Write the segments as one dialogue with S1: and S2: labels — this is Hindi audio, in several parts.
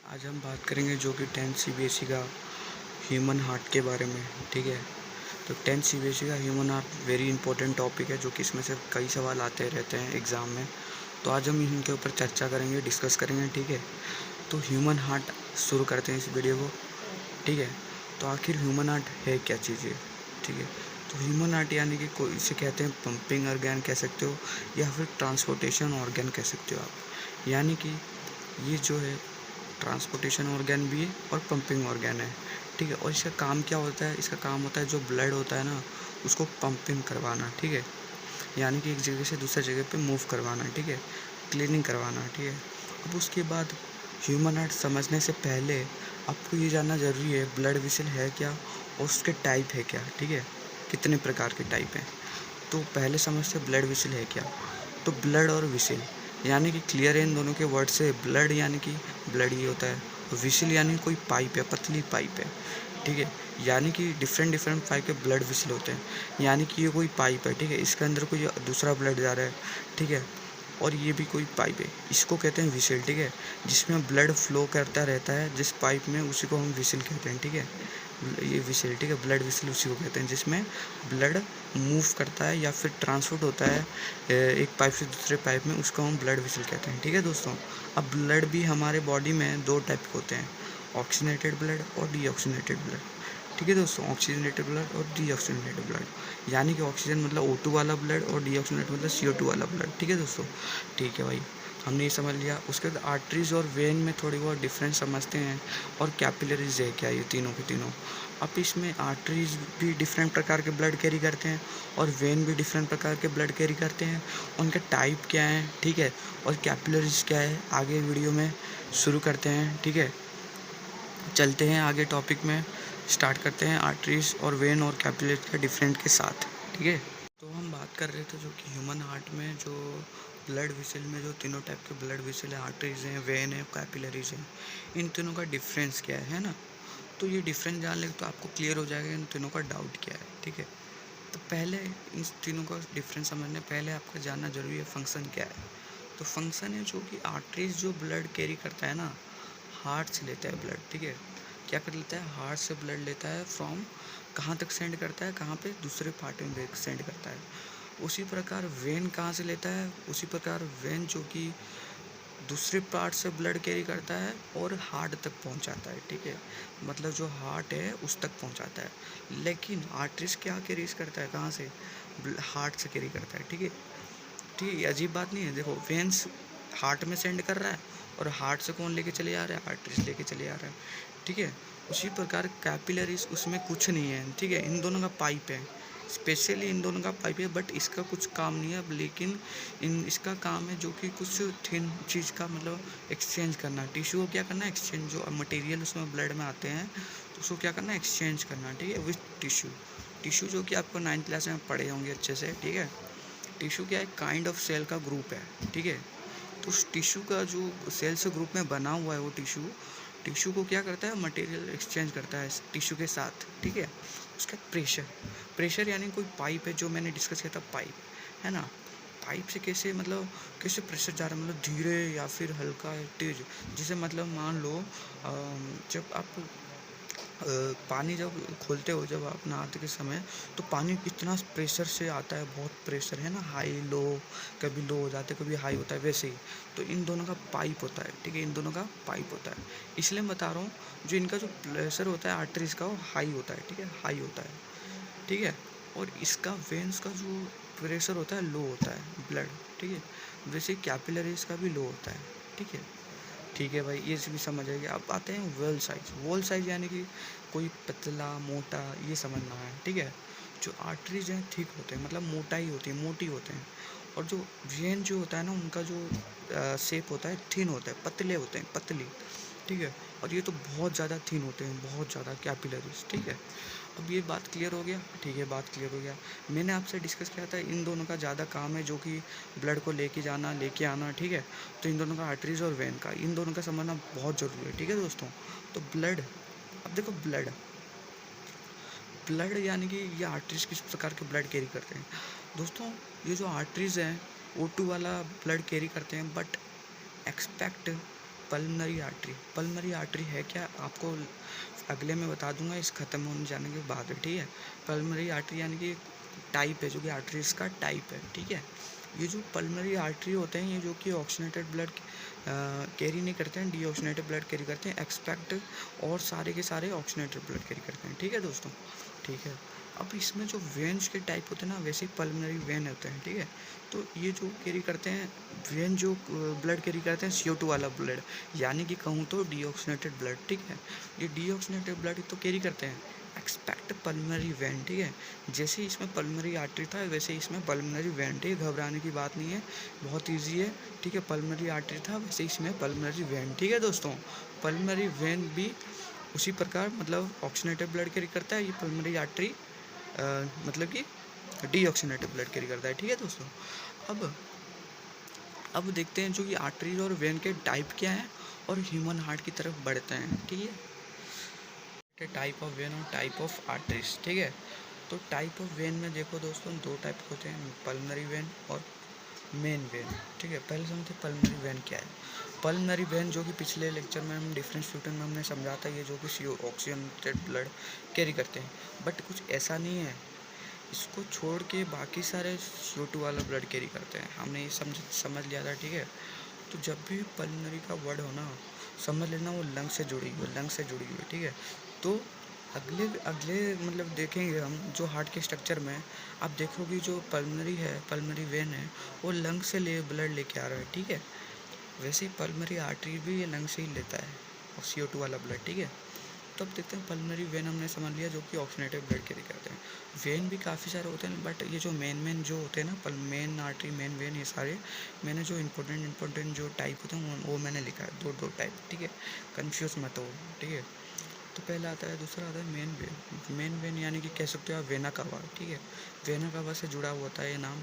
S1: आज हम बात करेंगे जो कि 10th सीबीएसई का ह्यूमन हार्ट के बारे में। ठीक है, तो 10th सीबीएसई का human heart very important topic है, जो कि इसमें से कई सवाल आते रहते हैं एग्ज़ाम में। तो आज हम इनके ऊपर चर्चा करेंगे, डिस्कस करेंगे। ठीक है, तो ह्यूमन हार्ट शुरू करते हैं इस वीडियो को। ठीक है, तो आखिर ह्यूमन हार्ट है क्या चीज़ है? ठीक है, तो ह्यूमन हार्ट यानी कि कोई इसे कहते हैं पंपिंग ऑर्गन कह सकते हो, या फिर ट्रांसपोर्टेशन ऑर्गन कह सकते हो आप। यानी कि ये जो है ट्रांसपोर्टेशन ऑर्गन भी है और पंपिंग ऑर्गन है। ठीक है, और इसका काम क्या होता है? इसका काम होता है जो ब्लड होता है ना, उसको पंपिंग करवाना। ठीक है, यानी कि एक जगह से दूसरी जगह पे मूव करवाना। ठीक है, क्लीनिंग करवाना। ठीक है, अब उसके बाद ह्यूमन हार्ट समझने से पहले आपको ये जानना ज़रूरी है ब्लड वेसल है क्या और उसके टाइप है क्या। ठीक है, कितने प्रकार के टाइप हैं। तो पहले समझते ब्लड वेसल है क्या। तो ब्लड और विसल यानी कि क्लियर है इन दोनों के वर्ड से। ब्लड यानी कि ब्लड ही होता है, विसल यानी कोई पाइप है, पतली पाइप है। ठीक है, यानी कि डिफरेंट डिफरेंट पाइप के ब्लड विसल होते हैं। यानी कि ये कोई पाइप है, ठीक है, इसके अंदर कोई दूसरा ब्लड जा रहा है। ठीक है, और ये भी कोई पाइप है, इसको कहते हैं विसल। ठीक है, जिसमें ब्लड फ्लो करता रहता है जिस पाइप में, उसी को हम विसल कहते हैं। ठीक है, ये विसल, ठीक है, ब्लड विसल उसी को कहते हैं जिसमें ब्लड मूव करता है या फिर ट्रांसपोर्ट होता है एक पाइप से दूसरे पाइप में, उसको हम ब्लड विसल कहते हैं। ठीक है दोस्तों, अब ब्लड भी हमारे बॉडी में दो टाइप के होते हैं, ऑक्सीजनेटेड ब्लड और डीऑक्सीजनेटेड ब्लड। ठीक है दोस्तों, ऑक्सीजनेटेड ब्लड और डीऑक्सीजनेटेड ब्लड, यानी कि ऑक्सीजन मतलब O2 वाला ब्लड और डीऑक्सीजनेट मतलब CO2 वाला ब्लड। ठीक है दोस्तों, ठीक है भाई, हमने ये समझ लिया। उसके बाद आर्टरीज और वेन में थोड़ी बहुत डिफरेंस समझते हैं, और कैपिलरीज है क्या, ये तीनों के तीनों। अब इसमें आर्टरीज भी डिफरेंट प्रकार के ब्लड कैरी करते हैं, और वेन भी डिफरेंट प्रकार के ब्लड कैरी करते हैं। उनके टाइप क्या हैं, ठीक है, और कैपिलरीज क्या है, आगे वीडियो में शुरू करते हैं। ठीक है, चलते हैं आगे टॉपिक में, स्टार्ट करते हैं आर्टरीज और वेन और कैपिलरीज के डिफरेंट के साथ। ठीक है, तो हम बात कर रहे थे जो कि ह्यूमन हार्ट में जो ब्लड वेसल में जो तीनों टाइप के ब्लड वेसल है, आर्टरीज हैं, वेन है, कैपिलरीज हैं, इन तीनों का डिफरेंस क्या है ना। तो ये डिफरेंस जान लेंगे तो आपको क्लियर हो जाएगा इन तीनों का डाउट क्या है। ठीक है, तो पहले इन तीनों का डिफरेंस समझने पहले आपका जानना जरूरी है फंक्शन क्या है। तो फंक्शन है जो कि आर्टरीज जो ब्लड कैरी करता है ना, हार्ट से लेता है ब्लड। ठीक है, क्या कर लेता है, हार्ट से ब्लड लेता है, फ्रॉम कहाँ तक सेंड करता है, कहाँ पे, दूसरे पार्ट में सेंड करता है। उसी प्रकार वेन कहाँ से लेता है, उसी प्रकार वेन जो कि दूसरे पार्ट से ब्लड कैरी करता है और हार्ट तक पहुंचाता है। ठीक है, मतलब जो हार्ट है उस तक पहुंचाता है। लेकिन आर्टरीज क्या कैरीज करता है, कहाँ से, हार्ट से कैरी करता है। ठीक है, ठीक है, ये अजीब बात नहीं है। देखो, वेन्स हार्ट में सेंड कर रहा है, और हार्ट से कौन लेके चले आ रहा है, आर्टरीज लेके चले आ रहा है। ठीक है, उसी प्रकार कैपिलरीज उसमें कुछ नहीं है। ठीक है, इन दोनों का पाइप है, स्पेशली इन दोनों का पाइप है, बट इसका कुछ काम नहीं है। लेकिन इसका काम है जो कि कुछ थिन चीज़ का मतलब एक्सचेंज करना, टिश्यू को क्या करना, एक्सचेंज, जो मटेरियल उसमें ब्लड में आते हैं तो उसको क्या करना, एक्सचेंज करना। ठीक है, विथ टिश्यू। टिश्यू जो कि आपको 9th क्लास में पढ़े होंगे अच्छे से। ठीक है, टिश्यू क्या है, काइंड ऑफ सेल का ग्रुप है। ठीक है, तो उस टिश्यू का जो सेल से ग्रुप में बना हुआ है वो टिश्यू, टिश्यू को क्या करता है, मटेरियल एक्सचेंज करता है टिश्यू के साथ। ठीक है, उसका प्रेशर, प्रेशर यानी कोई पाइप है, जो मैंने डिस्कस किया था, पाइप है ना। पाइप से कैसे मतलब कैसे प्रेशर जा रहा है, मतलब धीरे या फिर हल्का है, तेज। जैसे मतलब मान लो जब आप पानी जब खोलते हो, जब आप नहाते के समय, तो पानी कितना प्रेशर से आता है, बहुत प्रेशर है ना, हाई लो, कभी लो हो जाते कभी हाई होता है, वैसे ही। तो इन दोनों का पाइप होता है। ठीक है, इन दोनों का पाइप होता है, इसलिए मैं बता रहा हूँ जो इनका जो प्रेशर होता है आर्टरीज का, वो हाई होता है। ठीक है, हाई होता है। ठीक है, और इसका वेन्स का जो प्रेशर होता है लो होता है ब्लड। ठीक है, वैसे कैपिलरीज का भी लो होता है। ठीक है, ठीक है भाई, ये भी समझ आएगी। अब आते हैं वॉल साइज। वॉल साइज यानी कि कोई पतला मोटा, ये समझना है। ठीक है, जो आर्टरीज हैं थिक होते हैं, मतलब मोटाई होती है, मोटी होते हैं। और जो वेन जो होता है ना, उनका जो शेप होता है थिन होता है, पतले होते हैं, पतली। ठीक है, और ये तो बहुत ज़्यादा थिन होते हैं, बहुत ज़्यादा कैपिलरीज। ठीक है, अब ये बात क्लियर हो गया। ठीक है, बात क्लियर हो गया। मैंने आपसे डिस्कस किया था इन दोनों का ज़्यादा काम है जो कि ब्लड को लेके जाना, लेके आना। ठीक है, तो इन दोनों का आर्टरीज और वेन का, इन दोनों का समझना बहुत ज़रूरी है। ठीक है दोस्तों, तो ब्लड, अब देखो ब्लड, ब्लड यानी कि ये आर्टरीज किस प्रकार के ब्लड कैरी करते हैं दोस्तों। ये जो आर्टरीज हैं O2 वाला ब्लड कैरी करते हैं, बट एक्सपेक्ट पल्मनरी आर्टरी है क्या, आपको अगले में बता दूंगा इस ख़त्म होने जाने के बाद, ठीक है। पल्मनरी आर्टरी यानी कि टाइप है, जो कि आर्टरीज का टाइप है, ठीक है। ये जो पल्मनरी आर्टरी होते हैं, ये जो कि ऑक्सीजनेटेड ब्लड कैरी नहीं करते हैं, डीऑक्सीजनेटेड ब्लड कैरी करते हैं, एक्सपेक्ट और सारे के सारे ऑक्सीजनेटेड ब्लड कैरी करते हैं, ठीक है दोस्तों, ठीक है। अब इसमें जो वेन्स के टाइप होते हैं ना, वैसे ही पल्मनरी वेन होते हैं, ठीक है। तो ये जो कैरी करते हैं वेन, जो ब्लड कैरी करते हैं CO2 वाला ब्लड, यानी कि कहूँ तो डीऑक्सीजनेटेड ब्लड, ठीक है। ये डीऑक्सीजनेटेड ब्लड तो कैरी करते हैं एक्सपेक्ट पल्मनरी वेन, ठीक है। जैसे ही इसमें पल्मनरी आर्टरी था, वैसे ही इसमें पल्मनरी वेन, ठीक है, घबराने की बात नहीं है, बहुत ईजी है, ठीक है। पल्मनरी आर्टरी था, वैसे ही इसमें पल्मनरी वेन, ठीक है दोस्तों। पल्मनरी वेन भी उसी प्रकार मतलब ऑक्सीजनेटेड ब्लड कैरी करता है, ये पल्मनरी आर्टरी मतलब कि डीऑक्सीजनेटेड ब्लड कैरी करता है, ठीक है दोस्तों। अब देखते हैं जो कि आर्टरीज और वेन के टाइप क्या है, और ह्यूमन हार्ट की तरफ बढ़ते हैं, ठीक है। टाइप ऑफ वेन और टाइप ऑफ आर्टरीज, ठीक है। तो टाइप ऑफ वेन में देखो दोस्तों, दो टाइप होते हैं, पल्मनरी वेन और मेन वेन, ठीक है। पहले समझते पल्मनरी वेन क्या है। पल्मनरी वेन जो कि पिछले लेक्चर में हम डिफरेंस फ्लूटन में हमने समझा था, ये जो कि ऑक्सीजनेटेड ब्लड कैरी करते हैं, बट कुछ ऐसा नहीं है, इसको छोड़ के बाकी सारे CO2 वाला ब्लड कैरी करते हैं, हमने ये समझ लिया था, ठीक है। तो जब भी पल्मनरी का वर्ड हो ना, समझ लेना वो लंग से जुड़ी हुई, ठीक है। तो अगले अगले मतलब देखेंगे हम जो हार्ट के स्ट्रक्चर में, आप देखोगे जो पल्मनरी वेन है, वो लंग से ब्लड लेके आ रहा है, ठीक है। वैसे ही पल्मनरी आर्टरी भी ये लंग से ही लेता है और CO2 वाला ब्लड, ठीक है। तो अब देखते हैं पल्मनरी वेन हमने समझ लिया, जो कि ऑक्सीजनेटेड ब्लड कैरी करते हैं। वेन भी काफ़ी सारे होते हैं, बट ये जो मेन जो होते हैं ना, मेन आर्टरी, मेन वेन, ये सारे मैंने जो इंपॉर्टेंट जो टाइप होते हैं वो मैंने लिखा है, दो टाइप, ठीक है, कन्फ्यूज़ मत हो, ठीक है। तो पहला आता है, दूसरा आता है मेन वेन यानी कि कह सकते हो आप वेना कावा, ठीक है। वेना कावा से जुड़ा हुआ था ये नाम,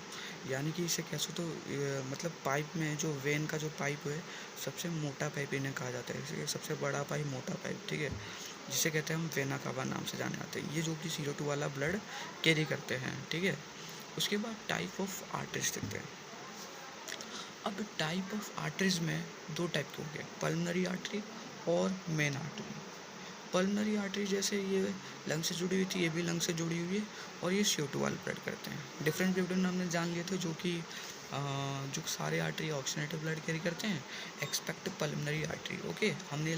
S1: यानी कि इसे कह सकते हो मतलब पाइप में जो वेन का जो पाइप है, सबसे मोटा पाइप इन्हें कहा जाता है, इसलिए सबसे बड़ा पाइप मोटा पाइप, ठीक है, जिसे कहते हैं हम वेना कावा नाम से जाने जाते हैं, ये जो कि CO2 वाला ब्लड कैरी करते हैं, ठीक है। उसके बाद टाइप ऑफ आर्टरीज देखते हैं। अब टाइप ऑफ आर्टरीज में दो टाइप के हो गए, पल्मनरी आर्टरी और मेन आर्टरी। पल्मनरी आर्टरी जैसे ये लंग से जुड़ी हुई थी, ये भी लंग से जुड़ी हुई है, और ये CO2 वाला ब्लड करते हैं। डिफरेंट बिटवीन हमने जान लिए थे, जो कि जो सारे आर्टरी ऑक्सीजनेटेड ब्लड कैरी करते हैं, एक्सपेक्ट पल्मनरी आर्टरी, ओके, हमने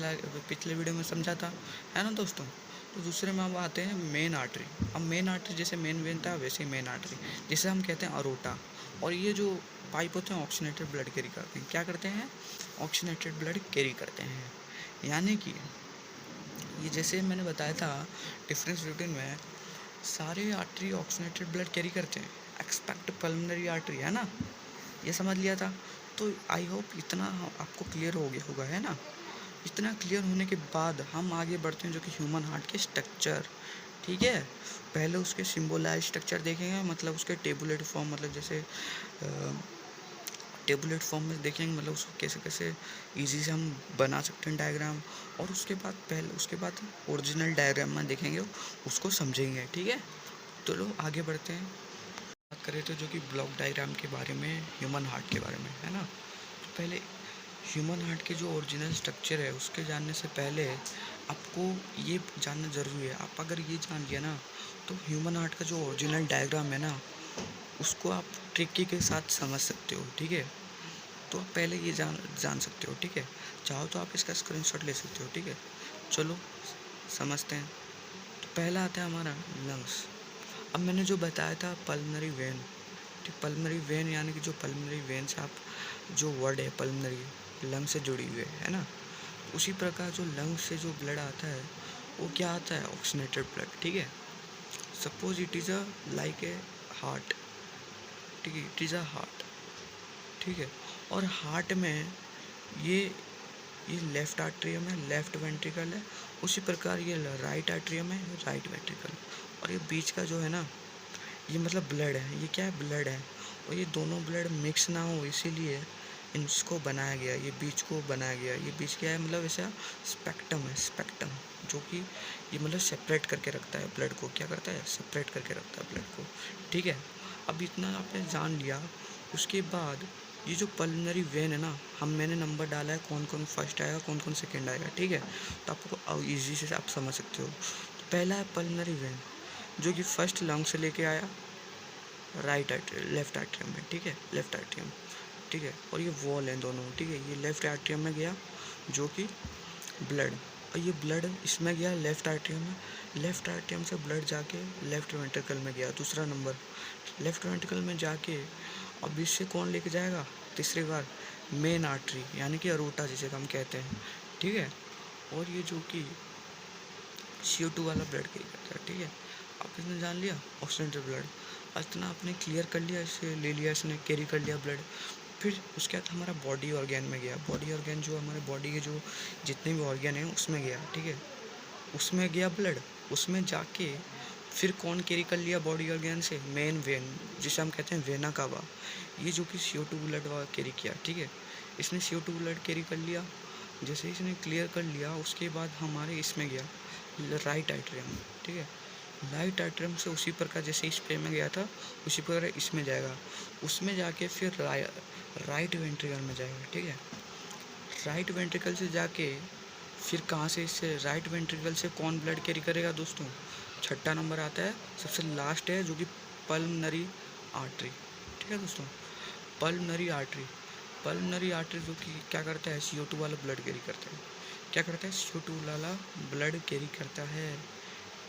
S1: पिछले वीडियो में समझा था, है ना दोस्तों। तो दूसरे में हम आते हैं मेन आर्टरी। अब मेन आर्टरी जैसे मेन वेन था, वैसे ही मेन आर्टरी, जिसे हम कहते हैं अरोटा, और ये जो पाइप होते हैं ऑक्सीजनेटेड ब्लड कैरी करते हैं, क्या करते हैं, ऑक्सीजनेटेड ब्लड कैरी करते हैं, यानी कि ये जैसे मैंने बताया था डिफरेंस रूटीन में, सारे आर्टरी ऑक्सीजनेटेड ब्लड कैरी करते हैं, एक्सपेक्ट पल्मनरी आर्टरी, है ना, ये समझ लिया था। तो आई होप इतना आपको क्लियर हो गया होगा, है ना। इतना क्लियर होने के बाद हम आगे बढ़ते हैं, जो कि ह्यूमन हार्ट के स्ट्रक्चर, ठीक है। पहले उसके सिम्बोलाइज स्ट्रक्चर देखेंगे, मतलब उसके टेबुलेट फॉर्म, मतलब जैसे टेबुलेट फॉर्म में देखेंगे, मतलब उसको कैसे कैसे इजी से हम बना सकते हैं डायग्राम, और उसके बाद ओरिजिनल डायग्राम में देखेंगे, उसको समझेंगे, ठीक है। तो लोग आगे बढ़ते हैं, बात करें तो जो कि ब्लॉक डायग्राम के बारे में, ह्यूमन हार्ट के बारे में, है ना। तो पहले ह्यूमन हार्ट के जो ओरिजिनल स्ट्रक्चर है, उसके जानने से पहले आपको ये जानना ज़रूरी है। आप अगर ये जान लिया ना, तो ह्यूमन हार्ट का जो ओरिजिनल डायग्राम है ना, उसको आप ट्रिकी के साथ समझ सकते हो, ठीक है। तो आप पहले ये जान सकते हो, ठीक है। चाहो तो आप इसका स्क्रीनशॉट ले सकते हो, ठीक है। चलो समझते हैं। तो पहला आता है हमारा लंग्स। अब मैंने जो बताया था पल्मनरी वेन, ठीक, पल्मनरी वेन यानी कि जो पल्मनरी वेन से आप जो वर्ड है पल्मनरी, लंग से जुड़ी हुई है ना। उसी प्रकार जो लंग से जो ब्लड आता है, वो क्या आता है, ऑक्सीजनेटेड ब्लड, ठीक है। Suppose it is a like a heart, ठीक है, इट इज़ अ हार्ट, ठीक है। और हार्ट में ये लेफ़्ट आर्ट्रियम है, लेफ़्ट वेंट्रिकल है, उसी प्रकार ये राइट आर्ट्रियम है, राइट वेंट्रिकल, और ये बीच का जो है ना, ये मतलब ब्लड है, ये क्या है, ब्लड है, और ये दोनों ब्लड मिक्स ना हो, इसीलिए इसको बनाया गया, ये बीच को बनाया गया। ये बीच क्या है, मतलब ऐसा स्पेक्ट्रम है, स्पेक्ट्रम, जो कि ये मतलब सेपरेट करके रखता है ब्लड को, क्या करता है, सेपरेट करके रखता है ब्लड को, ठीक है। अब इतना आपने जान लिया, उसके बाद ये जो पल्मोनरी वेन है ना, मैंने नंबर डाला है कौन कौन फर्स्ट आएगा, कौन कौन सेकंड आएगा, ठीक है। तो आपको ईजी से आप समझ सकते हो। तो पहला है पल्मोनरी वेन, जो कि फर्स्ट लंग से लेके आया लेफ्ट आर्ट्रियम में, ठीक है, लेफ्ट आर्ट्रियम, ठीक है। और ये वॉल है दोनों, ठीक है। ये लेफ्ट आर्ट्रियम में गया जो कि ब्लड, और ये ब्लड इसमें गया लेफ्ट आर्ट्रियम में। लेफ्ट आर्ट्रियम से ब्लड जाके लेफ्ट वेंट्रिकल में गया, दूसरा नंबर लेफ्ट वेंट्रिकल में जाके अब इससे कौन लेके जाएगा तीसरी बार, मेन आर्टरी यानी कि अरोटा जिसे हम कहते हैं, ठीक है। और ये जो कि CO2 वाला ब्लड कैरी करता है, ठीक है। अब इसने जान लिया ऑक्सीजनेटेड ब्लड, इतना आपने क्लियर कर लिया, इसे ले लिया, इसने कैरी कर लिया ब्लड। फिर उसके बाद हमारा बॉडी ऑर्गेन में गया, बॉडी ऑर्गेन जो हमारे बॉडी के जो जितने भी ऑर्गेन हैं उसमें गया, ठीक है। उसमें गया ब्लड, उसमें जाके फिर कौन कैरी कर लिया बॉडी ऑर्गेन से, मेन वेन जिसे हम कहते हैं वेना कावा, ये जो कि CO2 ब्लड कैरी किया, ठीक है। इसने CO2 ब्लड कैरी कर लिया। जैसे इसने क्लियर कर लिया उसके बाद हमारे इसमें गया राइट आर्टरियम, ठीक है। राइट आर्टरियम से उसी प्रकार जैसे इस पे में गया था उसी प्रकार इसमें जाएगा, उसमें जाके फिर राइट वेंट्रिकल में जाएगा, ठीक है। राइट वेंट्रिकल से जाके फिर कहाँ से, इससे राइट वेंट्रिकल से कौन ब्लड कैरी करेगा दोस्तों, छठा नंबर आता है, सबसे लास्ट है जो कि पल्मोनरी आर्टरी, ठीक है दोस्तों। पल्मोनरी आर्टरी, पल्मोनरी आर्टरी जो कि क्या करता है, CO2 वाला ब्लड कैरी करता है, क्या करता है, CO2 वाला ब्लड कैरी करता है,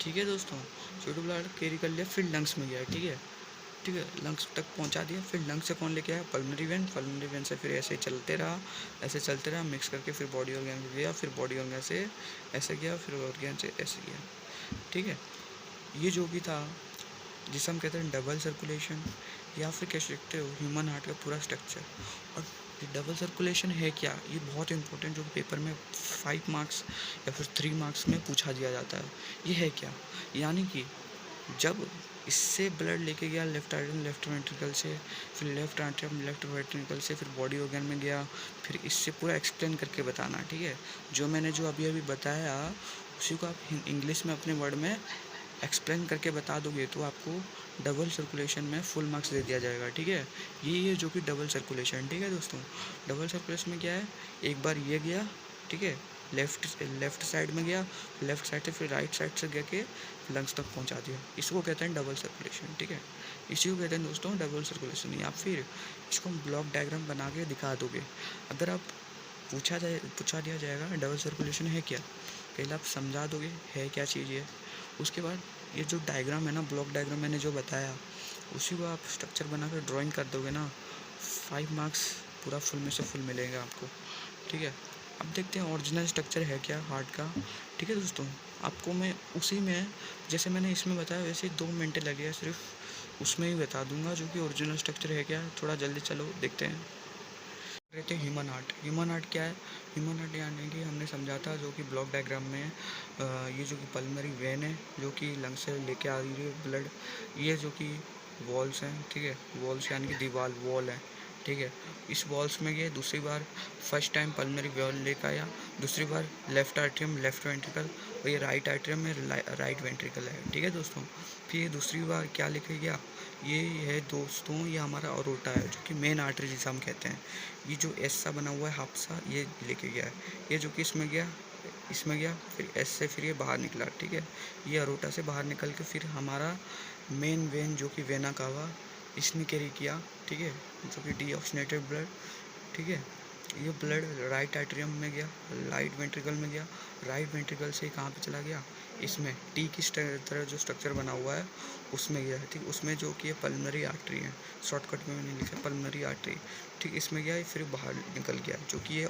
S1: ठीक है दोस्तों। CO2 ब्लड कैरी कर लिया, फिर लंग्स में गया, ठीक है, ठीक है, लंग्स तक पहुंचा दिया। फिर लंग्स से कौन लेके आया, पल्मोनरी वेन, पल्मोनरी वेन से फिर ऐसे चलते रहा, ऐसे चलते रहा, मिक्स करके फिर बॉडी ऑर्गन में गया, फिर बॉडी ऑर्गन से ऐसे गया, फिर ऑर्गन से ऐसे गया, ठीक है। ये जो भी था जिसे हम कहते हैं डबल सर्कुलेशन, या फिर कह सकते हो ह्यूमन हार्ट का पूरा स्ट्रक्चर। और ये डबल सर्कुलेशन है क्या, ये बहुत इंपॉर्टेंट जो कि पेपर में 5 मार्क्स या फिर 3 मार्क्स में पूछा दिया जाता है। ये है क्या, यानी कि जब इससे ब्लड लेके गया लेफ्ट आर्टरियम लेफ्ट वेंट्रिकल से, फिर लेफ्ट आर्टरियम लेफ्ट वेंट्रिकल से फिर बॉडी ऑर्गन में गया, फिर इससे पूरा एक्सप्लेन करके बताना, ठीक है। जो मैंने जो अभी अभी बताया उसी को आप इंग्लिश में अपने वर्ड में एक्सप्लेन करके बता दोगे तो आपको डबल सर्कुलेशन में फुल मार्क्स दे दिया जाएगा, ठीक है। ये जो कि डबल सर्कुलेशन, ठीक है दोस्तों। डबल सर्कुलेशन में क्या है, एक बार ये गया, ठीक है, लेफ्ट साइड में गया, लेफ्ट साइड से फिर राइट साइड से गया के लंग्स तक पहुंचा दिया, इसको कहते हैं डबल सर्कुलेशन, ठीक है। इसी को कहते हैं दोस्तों डबल सर्कुलेशन। या फिर इसको हम ब्लॉक डायग्राम बना के दिखा दोगे। अगर आप पूछा दिया जाएगा डबल सर्कुलेशन है क्या, पहले आप समझा दोगे है क्या चीज़ है, उसके बाद ये जो डायग्राम है ना, ब्लॉक डायग्राम मैंने जो बताया उसी को आप स्ट्रक्चर बना कर ड्राइंग कर दोगे ना, 5 मार्क्स पूरा फुल में से फुल मिलेगा आपको, ठीक है। अब देखते हैं ओरिजिनल स्ट्रक्चर है क्या हार्ट का, ठीक है दोस्तों। आपको मैं उसी में जैसे मैंने इसमें बताया वैसे 2 मिनट लगे हैं सिर्फ, उसमें ही बता दूंगा जो कि ओरिजिनल स्ट्रक्चर है क्या। थोड़ा जल्दी चलो देखते हैं। रहते हैं ह्यूमन हार्ट। ह्यूमन हार्ट क्या है, ह्यूमन हार्ट यानी कि हमने समझा था जो कि ब्लॉक डायग्राम में ये जो कि पल्मोनरी वेन है जो कि लंग से लेके आ रही है ब्लड, ये जो कि वॉल्स हैं, ठीक है, वॉल्स यानी कि दीवार वॉल है, ठीक है। इस वॉल्स में ये दूसरी बार फर्स्ट टाइम पल्मोनरी वॉल लेकर आया, दूसरी बार लेफ्ट आर्ट्रियम लेफ्ट वेंट्रिकल, और ये राइट आर्ट्रियम में राइट वेंट्रिकल है, ठीक है दोस्तों। फिर ये दूसरी बार क्या लेके गया, ये है दोस्तों, ये हमारा अरोटा है जो कि मेन आर्टरी जिसे हम कहते हैं। ये जो एस सा बना हुआ है हाफ सा, ये लेके गया है, ये जो कि इसमें गया, फिर एस से फिर ये बाहर निकला, ठीक है। ये अरोटा से बाहर निकल के फिर हमारा मेन वेन जो कि वेना कावा इसने कैरी किया, ठीक है, जो कि डीऑक्सीनेटेड ब्लड, ठीक है। ये ब्लड राइट आर्टरियम में गया, राइट वेंट्रिकल में गया, राइट वेंट्रिकल से कहाँ पे चला गया, इसमें टी की तरह जो स्ट्रक्चर बना हुआ है उसमें गया है, ठीक। उसमें जो कि ये पल्मोनरी आर्टरी है, शॉर्टकट में मैंने लिखा पल्मोनरी आर्टरी, ठीक। इसमें गया फिर बाहर निकल गया जो कि ये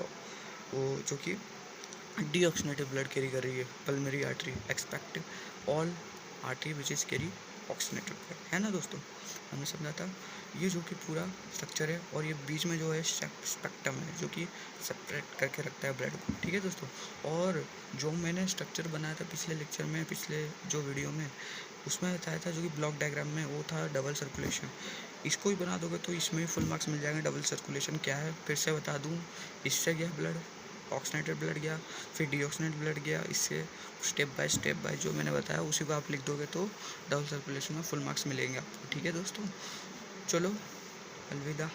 S1: वो जो कि डीऑक्सीनेटेड ब्लड कैरी कर रही है pulmonary artery, expect all artery which is carry oxygenated blood, है ना दोस्तों। हमने समझा था ये जो कि पूरा स्ट्रक्चर है, और ये बीच में जो है स्पेक्ट्रम है जो कि सेपरेट करके रखता है ब्लड को, ठीक है दोस्तों। और जो मैंने स्ट्रक्चर बनाया था पिछले लेक्चर में, पिछले जो वीडियो में, उसमें बताया था जो कि ब्लॉक डायग्राम में, वो था डबल सर्कुलेशन। इसको ही बना दोगे तो इसमें भी फुल मार्क्स मिल जाएंगे। डबल सर्कुलेशन क्या है फिर से बता दूँ, इससे गया ब्लड ऑक्सीनेटेड ब्लड गया, फिर डीऑक्सीनेटेड ब्लड गया, इससे स्टेप बाय जो मैंने बताया उसी को आप लिख दोगे तो डबल सर्कुलेशन में फुल मार्क्स मिलेंगे आपको, ठीक है दोस्तों। चलो अलविदा।